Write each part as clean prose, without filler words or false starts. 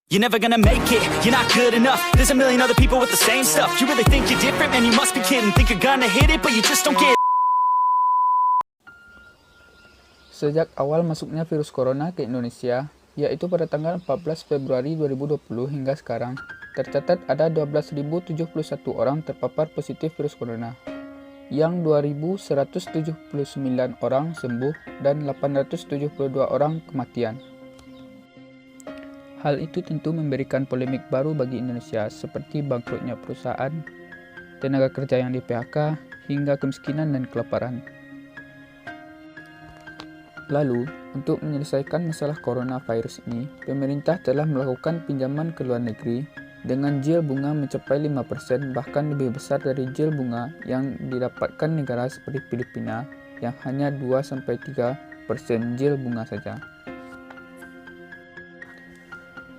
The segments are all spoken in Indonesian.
You're never gonna make it, you're not good enough. There's a million other people with the same stuff. You really think you're different? Man, you must be kidding. Think you're gonna hit it, but you just don't get it. Sejak awal masuknya virus corona ke Indonesia, yaitu pada tanggal 14 Februari 2020 hingga sekarang, tercatat ada 12.071 orang terpapar positif virus corona, yang 2.179 orang sembuh dan 872 orang kematian. Hal itu tentu memberikan polemik baru bagi Indonesia seperti bangkrutnya perusahaan, tenaga kerja yang di PHK, hingga kemiskinan dan kelaparan. Lalu, untuk menyelesaikan masalah coronavirus ini, pemerintah telah melakukan pinjaman ke luar negeri dengan yield bunga mencapai 5%, bahkan lebih besar dari yield bunga yang didapatkan negara seperti Filipina yang hanya 2-3% yield bunga saja.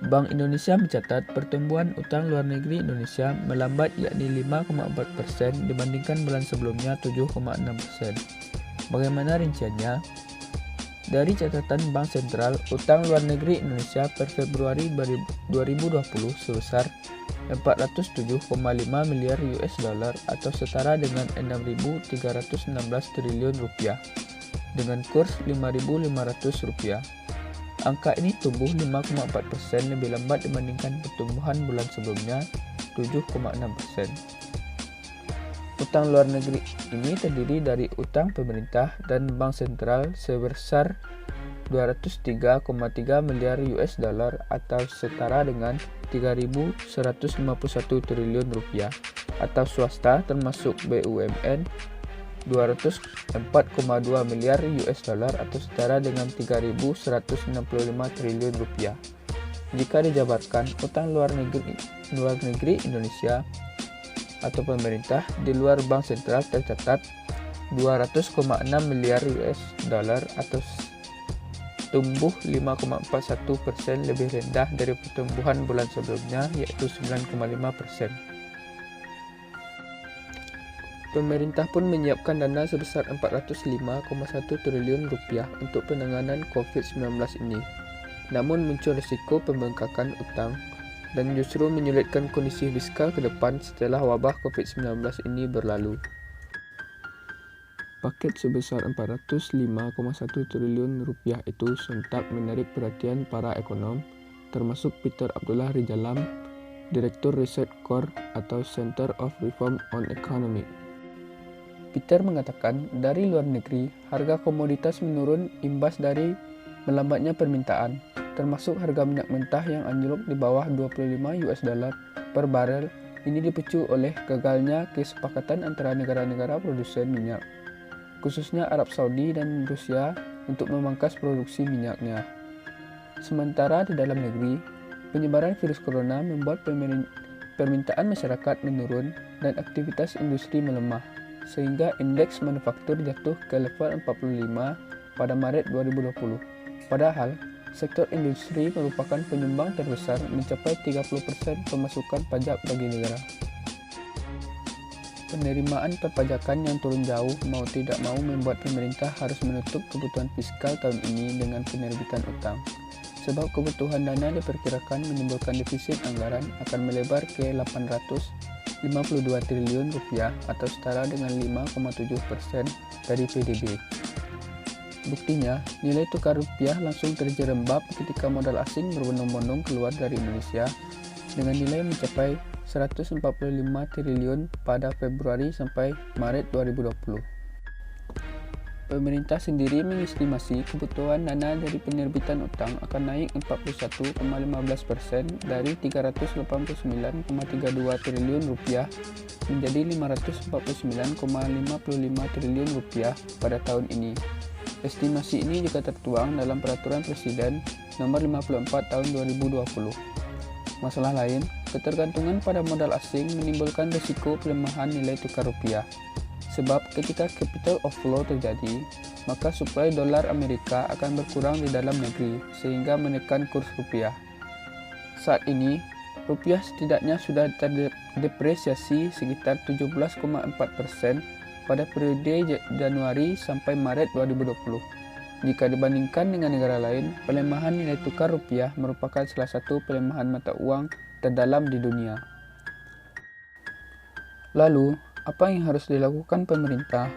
Bank Indonesia mencatat pertumbuhan utang luar negeri Indonesia melambat yakni 5,4% dibandingkan bulan sebelumnya 7,6%. Bagaimana rinciannya? Dari catatan Bank Sentral, utang luar negeri Indonesia per Februari 2020 sebesar 407,5 miliar US dollar atau setara dengan 6.316 triliun rupiah dengan kurs 5.500 rupiah. Angka ini tumbuh 5,4% lebih lambat dibandingkan pertumbuhan bulan sebelumnya 7,6%. Utang luar negeri ini terdiri dari utang pemerintah dan bank sentral sebesar 203,3 miliar US dollar atau setara dengan 3.151 triliun rupiah, atau swasta termasuk BUMN 204,2 miliar US dollar atau setara dengan 3.165 triliun rupiah. Jika dijabarkan, utang luar negeri Indonesia atau pemerintah di luar bank sentral tercatat 200,6 miliar US dollar atau tumbuh 5,41% lebih rendah dari pertumbuhan bulan sebelumnya yaitu 9,5%. Pemerintah pun menyiapkan dana sebesar 405,1 triliun rupiah untuk penanganan COVID-19 ini. Namun muncul risiko pembengkakan utang dan justru menyulitkan kondisi fiskal ke depan setelah wabah COVID-19 ini berlalu. Paket sebesar 405,1 triliun rupiah itu sontak menarik perhatian para ekonom, termasuk Peter Abdullah Rijalam, Direktur Riset Core atau Center of Reform on Economic. Peter mengatakan dari luar negeri, harga komoditas menurun imbas dari melambatnya permintaan, termasuk harga minyak mentah yang anjlok di bawah 25 US dollar per barel. Ini dipicu oleh gagalnya kesepakatan antara negara-negara produsen minyak, khususnya Arab Saudi dan Rusia, untuk memangkas produksi minyaknya. Sementara di dalam negeri, penyebaran virus corona membuat permintaan masyarakat menurun dan aktivitas industri melemah, sehingga indeks manufaktur jatuh ke level 45 pada Maret 2020. Padahal, sektor industri merupakan penyumbang terbesar mencapai 30% pemasukan pajak bagi negara. Penerimaan perpajakan yang turun jauh mau tidak mau membuat pemerintah harus menutup kebutuhan fiskal tahun ini dengan penerbitan utang. Sebab kebutuhan dana diperkirakan menimbulkan defisit anggaran akan melebar ke 852 triliun rupiah atau setara dengan 5,7% dari PDB. Buktinya, nilai tukar rupiah langsung terjerembab ketika modal asing berbondong-bondong keluar dari Indonesia dengan nilai mencapai 145 triliun pada Februari sampai Maret 2020. Pemerintah sendiri mengestimasi kebutuhan dana dari penerbitan utang akan naik 41,15% dari 389,32 triliun rupiah menjadi 549,55 triliun rupiah pada tahun ini. Estimasi ini juga tertuang dalam Peraturan Presiden Nomor 54 Tahun 2020. Masalah lain, ketergantungan pada modal asing menimbulkan risiko pelemahan nilai tukar rupiah. Sebab ketika capital outflow terjadi, maka suplai dolar Amerika akan berkurang di dalam negeri sehingga menekan kurs rupiah. Saat ini, rupiah setidaknya sudah terdepresiasi sekitar 17,4% pada periode Januari sampai Maret 2020. jika dibandingkan dengan negara lain, pelemahan nilai tukar rupiah merupakan salah satu pelemahan mata uang terdalam di dunia. Lalu, apa yang harus dilakukan pemerintah?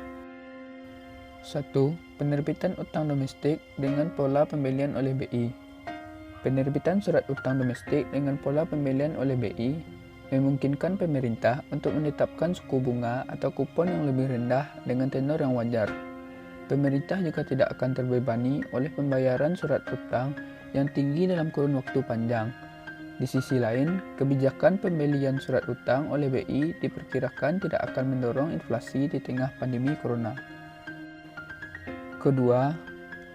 1. Penerbitan utang domestik dengan pola pembelian oleh BI. Penerbitan surat utang domestik dengan pola pembelian oleh BI memungkinkan pemerintah untuk menetapkan suku bunga atau kupon yang lebih rendah dengan tenor yang wajar. Pemerintah juga tidak akan terbebani oleh pembayaran surat utang yang tinggi dalam kurun waktu panjang. Di sisi lain, kebijakan pembelian surat utang oleh BI diperkirakan tidak akan mendorong inflasi di tengah pandemi corona. Kedua,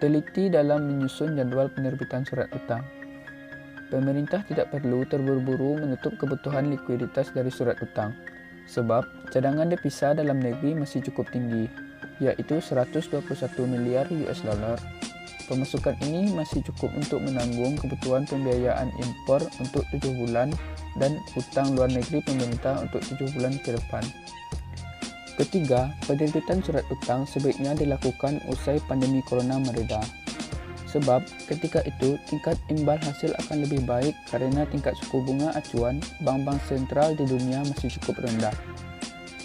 teliti dalam menyusun jadwal penerbitan surat utang. Pemerintah tidak perlu terburu-buru menutup kebutuhan likuiditas dari surat utang, sebab cadangan devisa dalam negeri masih cukup tinggi, yaitu 121 miliar US dollar. Pemasukan ini masih cukup untuk menanggung kebutuhan pembiayaan impor untuk 7 bulan dan utang luar negeri pemerintah untuk 7 bulan ke depan. Ketiga, penerbitan surat utang sebaiknya dilakukan usai pandemi corona mereda. Sebab ketika itu tingkat imbal hasil akan lebih baik karena tingkat suku bunga acuan bank-bank sentral di dunia masih cukup rendah.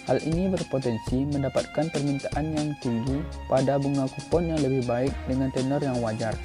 Hal ini berpotensi mendapatkan permintaan yang tinggi pada bunga kupon yang lebih baik dengan tenor yang wajar.